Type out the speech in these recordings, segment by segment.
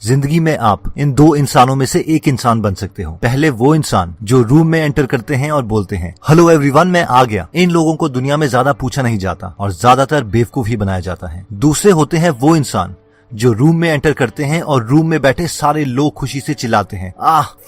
जिंदगी में आप इन दो इंसानों में से एक इंसान बन सकते हो। पहले वो इंसान जो रूम में एंटर करते हैं और बोलते हैं हेलो एवरीवन, मैं आ गया। इन लोगों को दुनिया में ज्यादा पूछा नहीं जाता और ज्यादातर बेवकूफ ही बनाया जाता है। दूसरे होते हैं वो इंसान जो रूम में एंटर करते हैं और रूम में बैठे सारे लोग खुशी से चिल्लाते हैं,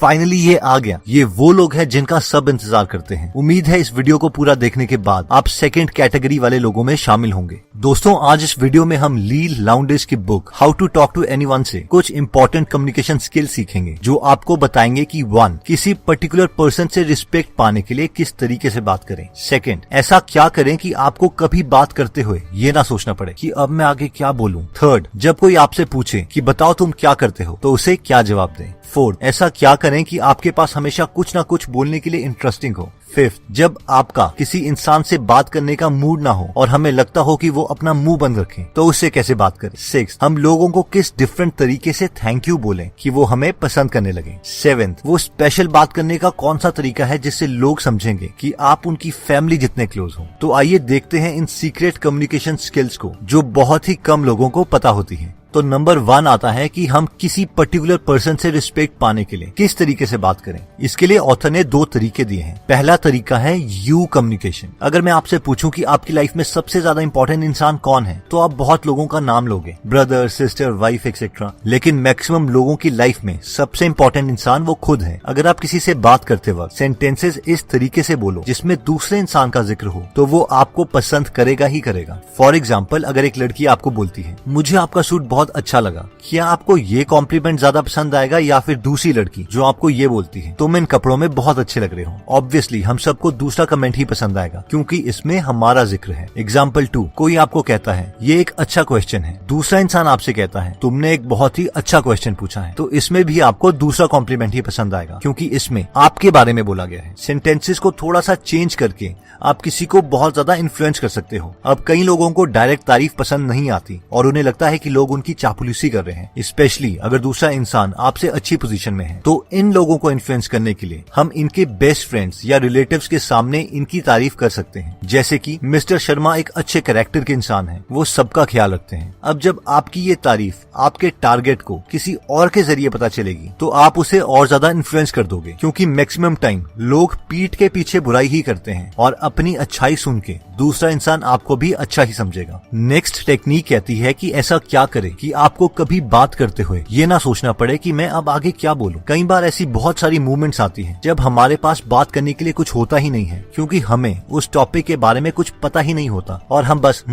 फाइनली ये आ गया। ये वो लोग हैं जिनका सब इंतजार करते हैं। उम्मीद है इस वीडियो को पूरा देखने के बाद आप सेकंड कैटेगरी वाले लोगों में शामिल होंगे। दोस्तों, आज इस वीडियो में हम ली लाउंडेज की book how to talk to anyone से कुछ इंपॉर्टेंट कम्युनिकेशन स्किल सीखेंगे जो आपको बताएंगे कि 1. किसी पर्टिकुलर पर्सन से रिस्पेक्ट पाने के लिए किस तरीके से बात करें। 2. ऐसा क्या करें कि आपको कभी बात करते हुए ये ना सोचना पड़े कि अब मैं आगे क्या बोलूं। 3. जब कोई आपसे पूछे कि बताओ तुम क्या करते हो तो उसे क्या जवाब दें। 4. ऐसा क्या करें कि आपके पास हमेशा कुछ ना कुछ बोलने के लिए इंटरेस्टिंग हो। 5. जब आपका किसी इंसान से बात करने का मूड ना हो और हमें लगता हो कि वो अपना मुंह बंद रखें तो उससे कैसे बात करें। 6. हम लोगों को किस डिफरेंट तरीके से थैंक यू बोलें कि वो हमें पसंद करने लगे। 7. वो स्पेशल बात करने का कौन सा तरीका है जिससे लोग समझेंगे कि आप उनकी फैमिली जितने क्लोज हो। तो आइए देखते हैं इन सीक्रेट कम्युनिकेशन स्किल्स को जो बहुत ही कम लोगों को पता होती है। तो नंबर 1 आता है कि हम किसी पर्टिकुलर पर्सन से रिस्पेक्ट पाने के लिए किस तरीके से बात करें। इसके लिए ऑथर ने 2 तरीके दिए हैं। पहला तरीका है यू कम्युनिकेशन। अगर मैं आपसे पूछूं कि आपकी लाइफ में सबसे ज्यादा इंपॉर्टेंट इंसान कौन है तो आप बहुत लोगों का नाम लोगे, ब्रदर, सिस्टर, वाइफ एक्सेट्रा। लेकिन मैक्सिमम लोगों की लाइफ में सबसे इंपॉर्टेंट इंसान वो खुद है। अगर आप किसी से बात करते वक्त सेंटेंसेस इस तरीके से बोलो जिसमें दूसरे इंसान का जिक्र हो तो वो आपको पसंद करेगा ही करेगा। फॉर एग्जाम्पल, अगर एक लड़की आपको बोलती है मुझे आपका सूट बहुत अच्छा लगा, क्या आपको ये कॉम्प्लीमेंट ज्यादा पसंद आएगा या फिर दूसरी लड़की जो आपको ये बोलती है तुम इन कपड़ों में बहुत अच्छे लग रहे हो। ऑब्वियसली हम सबको दूसरा कमेंट ही पसंद आएगा क्योंकि इसमें हमारा जिक्र है। एग्जाम्पल 2, कोई आपको कहता है ये एक अच्छा क्वेश्चन है, दूसरा इंसान आपसे कहता है तुमने एक बहुत ही अच्छा क्वेश्चन पूछा है, तो इसमें भी आपको दूसरा कॉम्प्लीमेंट ही पसंद आएगा क्योंकि इसमें आपके बारे में बोला गया है। सेंटेंसेस को थोड़ा सा चेंज करके आप किसी को बहुत ज्यादा इन्फ्लुएंस कर सकते हो। अब कई लोगों को डायरेक्ट तारीफ पसंद नहीं आती और उन्हें लगता है कि लोग उनकी चापलूसी कर रहे हैं, स्पेशली अगर दूसरा इंसान आपसे अच्छी पोजीशन में है। तो इन लोगों को इन्फ्लुएंस करने के लिए हम इनके बेस्ट फ्रेंड्स या रिलेटिव्स के सामने इनकी तारीफ कर सकते हैं, जैसे कि मिस्टर शर्मा एक अच्छे कैरेक्टर के इंसान हैं, वो सबका ख्याल रखते हैं। अब जब आपकी ये तारीफ आपके टारगेट को किसी और के जरिए पता चलेगी तो आप उसे और ज्यादा इन्फ्लुएंस कर दोगे क्योंकि मैक्सिमम टाइम लोग पीठ के पीछे बुराई ही करते हैं और अपनी अच्छाई सुन के दूसरा इंसान आपको भी अच्छा ही समझेगा। नेक्स्ट टेक्निक कहती है कि ऐसा क्या करें कि आपको कभी बात करते हुए ये ना सोचना पड़े कि मैं अब आगे क्या बोलूं। कई बार ऐसी बहुत सारी मूवमेंट्स आती हैं जब हमारे पास बात करने के लिए कुछ होता ही नहीं है क्योंकि हमें उस टॉपिक के बारे में कुछ पता ही नहीं होता और हम बस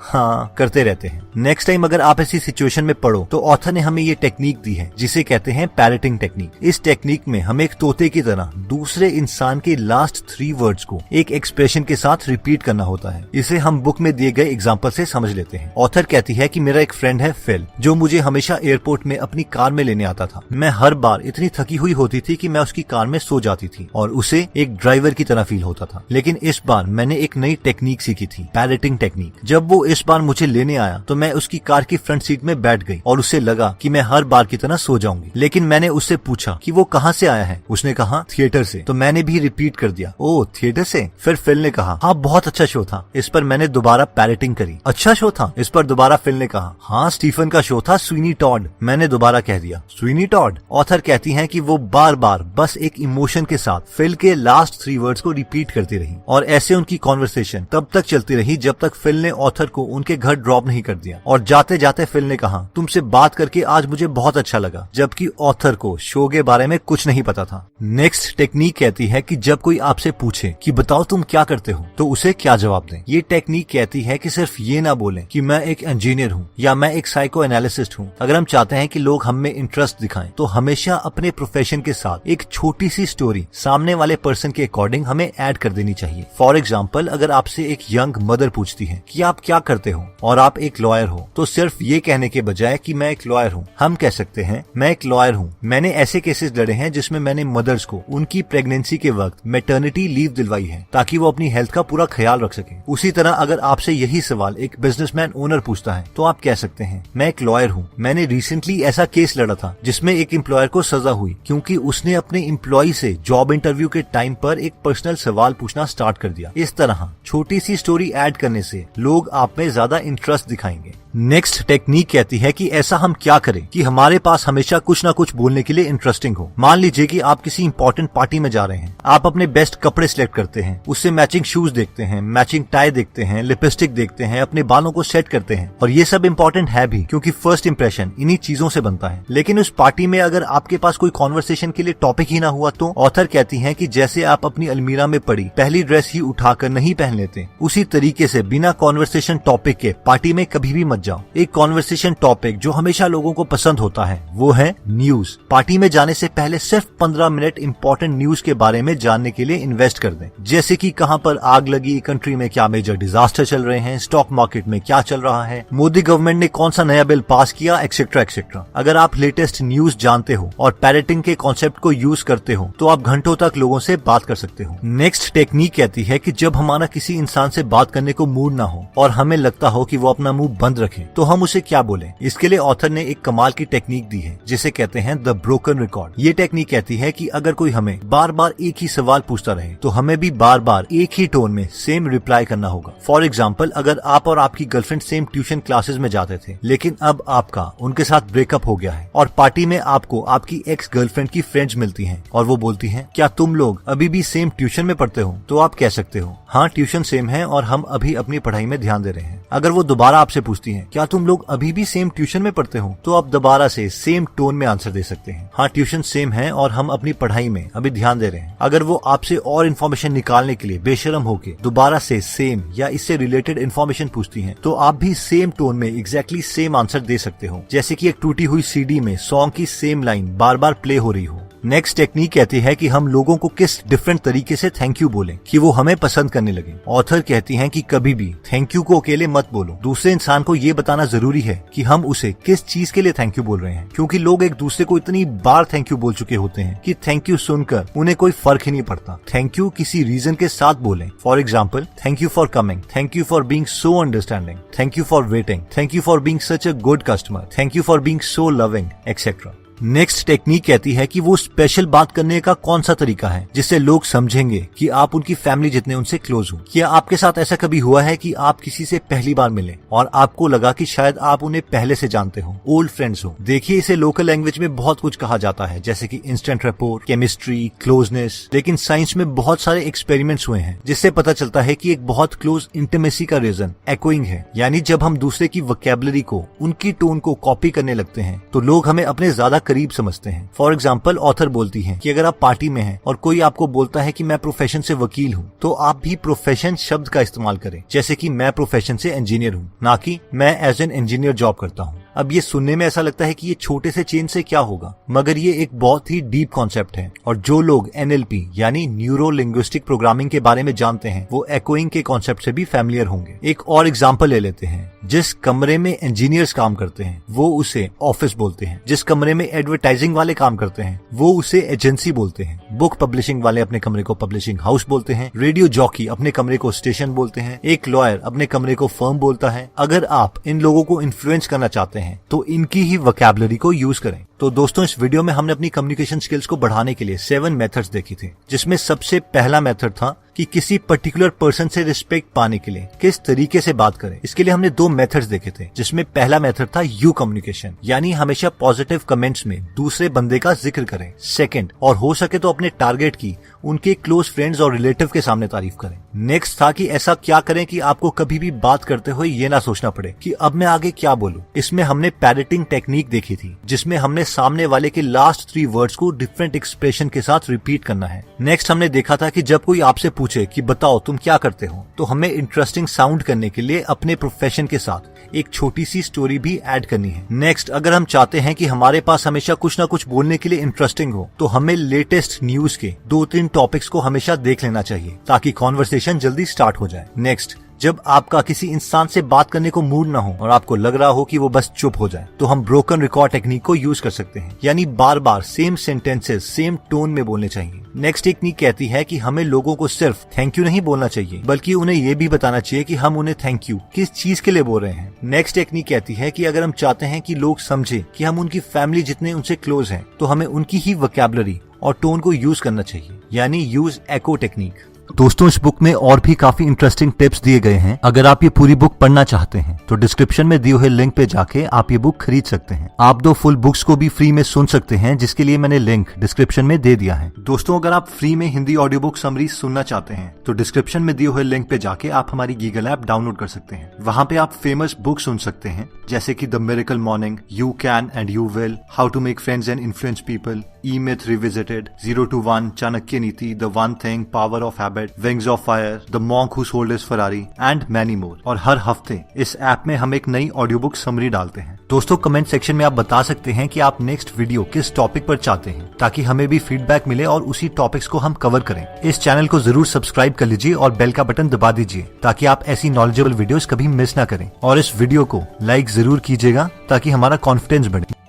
हाँ करते रहते हैं। नेक्स्ट टाइम अगर आप ऐसी सिचुएशन में पड़ो तो ऑथर ने हमें ये टेक्निक दी है जिसे कहते हैं पैरेटिंग टेक्निक। इस टेक्निक में हम एक तोते की तरह दूसरे इंसान के लास्ट 3 वर्ड्स को एक एक्सप्रेशन के साथ रिपीट करना होता है। इसे हम बुक में दिए गए एग्जाम्पल से समझ लेते हैं। ऑथर कहती है कि मेरा एक फ्रेंड है फिल जो मुझे हमेशा एयरपोर्ट में अपनी कार में लेने आता था। मैं हर बार इतनी थकी हुई होती थी कि मैं उसकी कार में सो जाती थी और उसे एक ड्राइवर की तरह फील होता था। लेकिन इस बार मैंने एक नई टेक्निक सीखी थी, पैरेटिंग टेक्निक। जब वो इस बार मुझे लेने आया तो मैं उसकी कार की फ्रंट सीट में बैठ गई और उसे लगा कि मैं हर बार की तरह सो जाऊंगी। लेकिन मैंने उससे पूछा कि वो कहाँ से आया है। उसने कहा थिएटर से। तो मैंने भी रिपीट कर दिया, ओ थिएटर से। फिर फिल ने कहा हाँ बहुत अच्छा शो था। इस पर मैंने दोबारा पैरेटिंग करी, अच्छा शो था। इस पर दोबारा फिल ने कहा हाँ स्टीफन का शो था, स्वीनी टॉड। मैंने दोबारा कह दिया स्वीनी टॉड। ऑथर कहती हैं कि वो बार बार बस एक इमोशन के साथ फिल के लास्ट 3 वर्ड्स को रिपीट करती रही और ऐसे उनकी कॉन्वर्सेशन तब तक चलती रही जब तक फिल ने ऑथर को उनके घर ड्रॉप नहीं कर दिया। और जाते जाते फिल ने कहा तुमसे बात करके आज मुझे बहुत अच्छा लगा, जबकि ऑथर को शो के बारे में कुछ नहीं पता था। नेक्स्ट टेक्निक कहती है कि जब कोई आपसे पूछे कि बताओ तुम क्या करते हो तो उसे क्या जवाब दें। ये टेक्निक कहती है कि सिर्फ ये ना बोलें कि मैं एक इंजीनियर हूँ या मैं एक साइको एनालिसिस्ट हूँ। अगर हम चाहते हैं कि लोग हम में इंटरेस्ट दिखाएं तो हमेशा अपने प्रोफेशन के साथ एक छोटी सी स्टोरी सामने वाले पर्सन के अकॉर्डिंग हमें ऐड कर देनी चाहिए। फॉर एग्जाम्पल, अगर आपसे एक यंग मदर पूछती है कि आप क्या करते हो और आप एक लॉयर हो तो सिर्फ ये कहने के बजाय कि मैं एक लॉयर हूँ हम कह सकते हैं मैं एक लॉयर हूँ, मैंने ऐसे केसेस लड़े हैं जिसमें मैंने मदर्स को उनकी प्रेगनेंसी के वक्त मैटरनिटी लीव दिलवाई है ताकि वो अपनी हेल्थ का पूरा ख्याल रख सके। उसी तरह अगर आपसे यही सवाल एक बिजनेसमैन ओनर पूछता है तो आप कह सकते हैं, मैं एक लॉयर हूँ, मैंने रिसेंटली ऐसा केस लड़ा था जिसमें एक एम्प्लॉयर को सजा हुई क्योंकि उसने अपने एम्प्लॉय से जॉब इंटरव्यू के टाइम पर एक पर्सनल सवाल पूछना स्टार्ट कर दिया। इस तरह छोटी सी स्टोरी ऐड करने से लोग आप में ज्यादा इंटरेस्ट दिखाएंगे। नेक्स्ट टेक्निक कहती है कि ऐसा हम क्या करें कि हमारे पास हमेशा कुछ ना कुछ बोलने के लिए इंटरेस्टिंग हो। मान लीजिए कि आप किसी इंपॉर्टेंट पार्टी में जा रहे हैं, आप अपने बेस्ट कपड़े सिलेक्ट करते हैं, उससे मैचिंग शूज देखते हैं, मैचिंग टाई देखते हैं, लिपस्टिक देखते हैं, अपने बालों को सेट करते हैं, और ये सब इंपॉर्टेंट है भी क्योंकि फर्स्ट इंप्रेशन इन्हीं चीजों से बनता है। लेकिन उस पार्टी में अगर आपके पास कोई कॉन्वर्सेशन के लिए टॉपिक ही ना हुआ तो ऑथर कहती है कि जैसे आप अपनी अलमीरा में पड़ी पहली ड्रेस ही उठाकर नहीं पहन लेते, उसी तरीके से बिना कॉन्वर्सेशन टॉपिक के पार्टी में कभी भी मत जाओ। एक कॉन्वर्सेशन टॉपिक जो हमेशा लोगों को पसंद होता है वो है न्यूज। पार्टी में जाने से पहले सिर्फ 15 मिनट इंपॉर्टेंट न्यूज के बारे में जानने के लिए इन्वेस्ट कर दें, जैसे कि कहां पर आग लगी, कंट्री में क्या मेजर डिजास्टर चल रहे हैं, स्टॉक मार्केट में क्या चल रहा है, मोदी गवर्नमेंट ने कौन सा नया बिल पास किया, एक्सेट्रा एक्सेट्रा। अगर आप लेटेस्ट न्यूज जानते हो और पैरेटिंग के कॉन्सेप्ट को यूज करते हो तो आप घंटों तक लोगों से बात कर सकते हो। नेक्स्ट टेक्निक कहती है कि जब हमारा किसी इंसान से बात करने को मूड ना हो और हमें लगता हो कि वो अपना मुंह बंद रखे तो हम उसे क्या बोलें। इसके लिए ऑथर ने एक कमाल की टेक्निक दी है जिसे कहते हैं द ब्रोकन रिकॉर्ड। ये टेक्निक कहती है कि अगर कोई हमें बार बार एक ही सवाल पूछता रहे तो हमें भी बार बार एक ही टोन में सेम रिप्लाई करना होगा। फॉर एग्जाम्पल, अगर आप और आपकी गर्लफ्रेंड सेम ट्यूशन क्लासेस में जाते थे लेकिन अब आपका उनके साथ ब्रेकअप हो गया है और पार्टी में आपको आपकी एक्स गर्लफ्रेंड की फ्रेंड्स मिलती हैं और वो बोलती हैं, क्या तुम लोग अभी भी सेम ट्यूशन में पढ़ते हो? तो आप कह सकते हो, हाँ ट्यूशन सेम है और हम अभी अपनी पढ़ाई में ध्यान दे रहे हैं। अगर वो दोबारा आपसे पूछती हैं, क्या तुम लोग अभी भी सेम ट्यूशन में पढ़ते हो? तो आप दोबारा से सेम टोन में आंसर दे सकते हैं, हाँ ट्यूशन सेम है और हम अपनी पढ़ाई में अभी ध्यान दे रहे हैं। अगर वो आपसे और इन्फॉर्मेशन निकालने के लिए बेशरम होके दोबारा से सेम या इससे रिलेटेड इन्फॉर्मेशन पूछती हैं तो आप भी सेम टोन में एग्जैक्टली सेम आंसर दे सकते हो, जैसे कि एक टूटी हुई सीडी में सॉन्ग की सेम लाइन बार बार प्ले हो रही हो। नेक्स्ट टेक्निक कहती है कि हम लोगों को किस डिफरेंट तरीके से थैंक यू बोलें कि वो हमें पसंद करने लगे। ऑथर कहती हैं कि कभी भी थैंक यू को अकेले मत बोलो, दूसरे इंसान को ये बताना जरूरी है कि हम उसे किस चीज के लिए थैंक यू बोल रहे हैं, क्योंकि लोग एक दूसरे को इतनी बार थैंक यू बोल चुके होते हैं कि थैंक यू सुनकर उन्हें कोई फर्क ही नहीं पड़ता। थैंक यू किसी रीजन के साथ बोलें। For example, thank you for coming, thank you for being so understanding, thank you for waiting, thank you for being such a good customer, thank you for being so loving, etcetera. Next technique कहती है कि वो special बात करने का कौन सा तरीका है जिससे लोग समझेंगे कि आप उनकी फैमिली जितने उनसे क्लोज हो। क्या आपके साथ ऐसा कभी हुआ है कि आप किसी से पहली बार मिले और आपको लगा कि शायद आप उन्हें पहले से जानते हो, ओल्ड फ्रेंड्स हो? देखिए, इसे लोकल लैंग्वेज में बहुत कुछ कहा जाता है जैसे कि इंस्टेंट रैपोर्ट, केमिस्ट्री, क्लोजनेस, लेकिन साइंस में बहुत सारे एक्सपेरिमेंट्स हुए हैं जिससे पता चलता है कि एक बहुत क्लोज इंटीमेसी का रीजन एक्ोइंग है, यानी जब हम दूसरे की वोकैबुलरी को, उनकी टोन को कॉपी करने लगते हैं तो लोग हमें अपने ज्यादा करीब समझते हैं। फॉर एग्जाम्पल, ऑथर बोलती है कि अगर आप पार्टी में हैं और कोई आपको बोलता है कि मैं प्रोफेशन से वकील हूँ तो आप भी प्रोफेशन शब्द का इस्तेमाल करें, जैसे कि मैं प्रोफेशन से इंजीनियर हूँ, ना कि मैं एज एन इंजीनियर जॉब करता हूँ। अब ये सुनने में ऐसा लगता है कि ये छोटे से चेंज से क्या होगा, मगर ये एक बहुत ही डीप कॉन्सेप्ट है और जो लोग NLP यानी न्यूरो लिंग्विस्टिक प्रोग्रामिंग के बारे में जानते हैं वो एक्ोइंग के कॉन्सेप्ट से भी फैमिलियर होंगे। एक और एग्जांपल ले लेते हैं, जिस कमरे में इंजीनियर्स काम करते हैं वो उसे ऑफिस बोलते हैं, जिस कमरे में एडवर्टाइजिंग वाले काम करते हैं वो उसे एजेंसी बोलते हैं, बुक पब्लिशिंग वाले अपने कमरे को पब्लिशिंग हाउस बोलते हैं, रेडियो जॉकी अपने कमरे को स्टेशन बोलते हैं, एक लॉयर अपने कमरे को फर्म बोलता है। अगर आप इन लोगों को इन्फ्लुएंस करना चाहते हैं तो इनकी ही वोकैबुलरी को यूज करें। तो दोस्तों, इस वीडियो में हमने अपनी कम्युनिकेशन स्किल्स को बढ़ाने के लिए 7 मेथड्स देखी थी, जिसमें सबसे पहला मेथड था कि किसी पर्टिकुलर पर्सन से रिस्पेक्ट पाने के लिए किस तरीके से बात करें। इसके लिए हमने 2 मेथड्स देखे थे, जिसमें पहला मेथड था यू कम्युनिकेशन, यानी हमेशा पॉजिटिव कमेंट्स में दूसरे बंदे का जिक्र करें। सेकंड, और हो सके तो अपने टारगेट की उनके क्लोज फ्रेंड्स और रिलेटिव के सामने तारीफ करें। नेक्स्ट था कि ऐसा क्या करें कि आपको कभी भी बात करते हुए ये ना सोचना पड़े कि अब मैं आगे क्या बोलूं। इसमें हमने पैरेटिंग टेक्निक देखी थी, जिसमें हमने सामने वाले के लास्ट 3 वर्ड्स को डिफरेंट एक्सप्रेशन के साथ रिपीट करना है। नेक्स्ट हमने देखा था कि जब कोई आपसे पूछे कि बताओ तुम क्या करते हो, तो हमें इंटरेस्टिंग साउंड करने के लिए अपने प्रोफेशन के साथ एक छोटी सी स्टोरी भी ऐड करनी है। नेक्स्ट, अगर हम चाहते हैं कि हमारे पास हमेशा कुछ ना कुछ बोलने के लिए इंटरेस्टिंग हो तो हमें लेटेस्ट न्यूज के 2-3 टॉपिक्स को हमेशा देख लेना चाहिए ताकि कॉन्वर्सेशन जल्दी स्टार्ट हो जाए। नेक्स्ट, जब आपका किसी इंसान से बात करने को मूड ना हो और आपको लग रहा हो कि वो बस चुप हो जाए, तो हम ब्रोकन रिकॉर्ड टेक्निक को यूज कर सकते हैं, यानी बार बार सेम सेंटेंसेस सेम टोन में बोलने चाहिए। नेक्स्ट टेक्निक कहती है कि हमें लोगों को सिर्फ थैंक यू नहीं बोलना चाहिए, बल्कि उन्हें ये भी बताना चाहिए कि हम उन्हें थैंक यू किस चीज के लिए बोल रहे हैं। नेक्स्ट टेक्निक कहती है कि अगर हम चाहते हैं कि लोग समझे कि हम उनकी फैमिली जितने उनसे क्लोज हैं, तो हमें उनकी ही वोकैबुलरी और टोन को यूज करना चाहिए, यानी यूज एको टेक्निक। दोस्तों, इस बुक में और भी काफी इंटरेस्टिंग टिप्स दिए गए हैं। अगर आप ये पूरी बुक पढ़ना चाहते हैं तो डिस्क्रिप्शन में दिए हुए लिंक पे जाके आप ये बुक खरीद सकते हैं। आप 2 फुल बुक्स को भी फ्री में सुन सकते हैं, जिसके लिए मैंने लिंक डिस्क्रिप्शन में दे दिया है। दोस्तों, अगर आप फ्री में हिंदी ऑडियो बुक समरी सुनना चाहते हैं तो डिस्क्रिप्शन में दिए हुए लिंक पे जाके आप हमारी गीगल ऐप डाउनलोड कर सकते हैं। वहाँ पे आप फेमस बुक सुन सकते हैं, जैसे कि the miracle morning, you can and you will, how to make friends and influence people, E myth revisited, 0 to 1, Chanakya Niti, the one thing, power of habit, wings of fire, the monk who sold his Ferrari and many more. और हर हफ्ते इस app में हम एक नई audio book summary डालते हैं। दोस्तों, कमेंट सेक्शन में आप बता सकते हैं कि आप नेक्स्ट वीडियो किस टॉपिक पर चाहते हैं, ताकि हमें भी फीडबैक मिले और उसी टॉपिक्स को हम कवर करें। इस चैनल को जरूर सब्सक्राइब कर लीजिए और बेल का बटन दबा दीजिए, ताकि आप ऐसी नॉलेजेबल वीडियोस कभी मिस ना करें। और इस वीडियो को लाइक जरूर कीजिएगा ताकि हमारा कॉन्फिडेंस बढ़े।